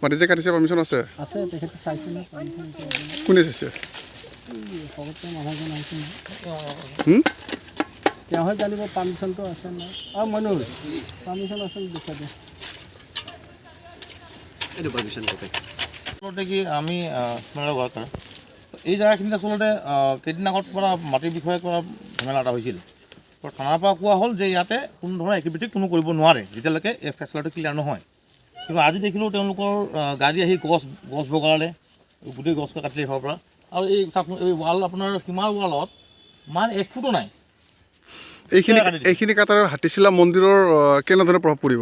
মাটি যে কাটিছে পাৰ্মিশ্যন আছে আছে তেখেতে চাইছিল কোনে চাইছে মানুহজন আহিছে হুম তেওঁহে জানিব পাৰ্মিশ্যনটো আছে নাই আৰু মনোজ পাৰ্মিশ্যন আছে দেখুৱাই দিয়া এইটো পাৰ্মিশ্যন কপি আচলতে কি আমি স্মাৰক ঘৰ এই জেগাখিনিত আচলতে কেইদিন আগত পৰা মাটিৰ বিষয়ে কৰা ঝামেলা এটা হৈছিল থানাৰ পৰা কোৱা হ'ল যে ইয়াতে কোনো ধৰণৰ এক্টিভিটি কোনো কৰিব নোৱাৰে যেতিয়ালৈকে এই ফেচলাটো ক্লিয়াৰ নহয় কিন্তু আজি দেখিলোঁ তেওঁলোকৰ গাড়ী আহি গছ বগালে গোটেই গছ কাটিলে ঘৰৰ পৰা আৰু এই ৱাল আপোনাৰ সীমাৰ ৱালত মান 1 ফুটো নাই এইখিনি কাটাৰ হাতীচিলা মন্দিৰৰ কেনেধৰণে প্ৰভাৱ পৰিব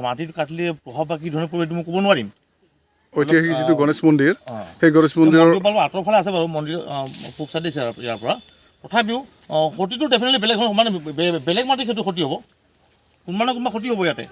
মাটিত কাটিলে প্ৰভাৱ বা কি ধৰণে পৰিব এইটো মই ক'ব নোৱাৰিম ঐতিহাসিক যিটো গণেশ মন্দিৰ সেই গণেশ মন্দিৰৰ আঁতৰ ফালে আছে বাৰু মন্দিৰ পূব চাইড দিছে ইয়াৰ পৰা তথাপিও ক্ষতিটো ডেফিনেটলি বেলেগ মানে বেলেগ মাটিৰ ক্ষেত্ৰত ক্ষতি হ'ব কোনোবা না কোনোবা ক্ষতি হ'ব ইয়াতে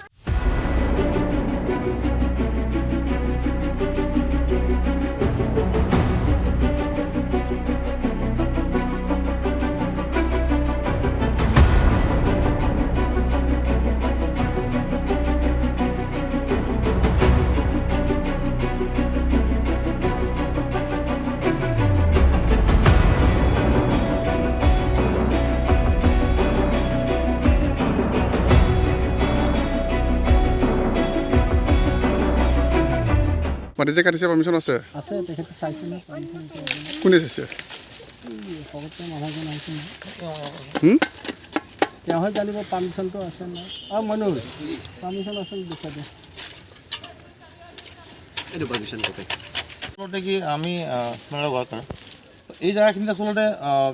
মাটি যে কাটিছে পাৰ্মিশ্যন আছে আছে তেখেতে চাইছিল কোনে চাইছে মানুহজন আহিছে হুম তেওঁহে জানিব পাৰ্মিশ্যনটো আছে নাই আৰু মনোজ পাৰ্মিশ্যন আছে দেখুৱাই দিয়া এইটো পাৰ্মিশ্যন কপি আচলতে কি আমি স্মাৰক ঘৰ এই জেগাখিনিত আচলতে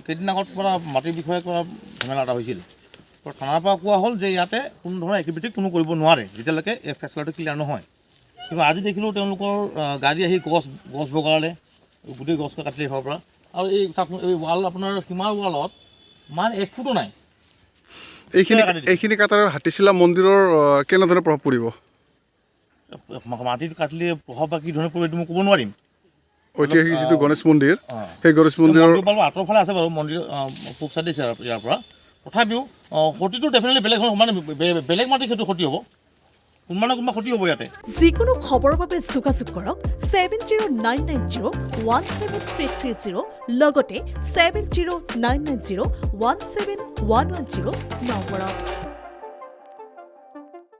কেইদিন আগত পৰা মাটিৰ বিষয়ে কৰা ঝামেলা এটা হৈছিল থানাৰ পৰা কোৱা হ'ল যে ইয়াতে কোনো ধৰণৰ এক্টিভিটি কোনো কৰিব নোৱাৰে যেতিয়ালৈকে এই ফেচলাটো ক্লিয়াৰ নহয় কিন্তু আজি দেখিলোঁ তেওঁলোকৰ গাড়ী আহি গছ বগালে গোটেই গছ কাটিলে ঘৰৰ পৰা আৰু এই ৱাল আপোনাৰ সীমাৰ ৱালত মান 1 ফুটো নাই এইখিনি কাটাৰ হাতীচিলা মন্দিৰৰ কেনেধৰণে প্ৰভাৱ পৰিব মাটিত কাটিলে প্ৰভাৱ বা কি ধৰণে পৰিব এইটো মই ক'ব নোৱাৰিম ঐতিহাসিক যিটো গণেশ মন্দিৰ সেই গণেশ মন্দিৰৰ আঁতৰ ফালে আছে বাৰু মন্দিৰ পূব চাইড দিছে ইয়াৰ পৰা তথাপিও ক্ষতিটো ডেফিনেটলি বেলেগ মানে বেলেগ মাটিৰ ক্ষেত্ৰত ক্ষতি হ'ব কোনোবা না কোনোবা ক্ষতি হ'ব ইয়াতে যিকোনো খবৰৰ বাবে যোগাযোগ কৰক 7099017330 লগতে 7099017110 নম্বৰত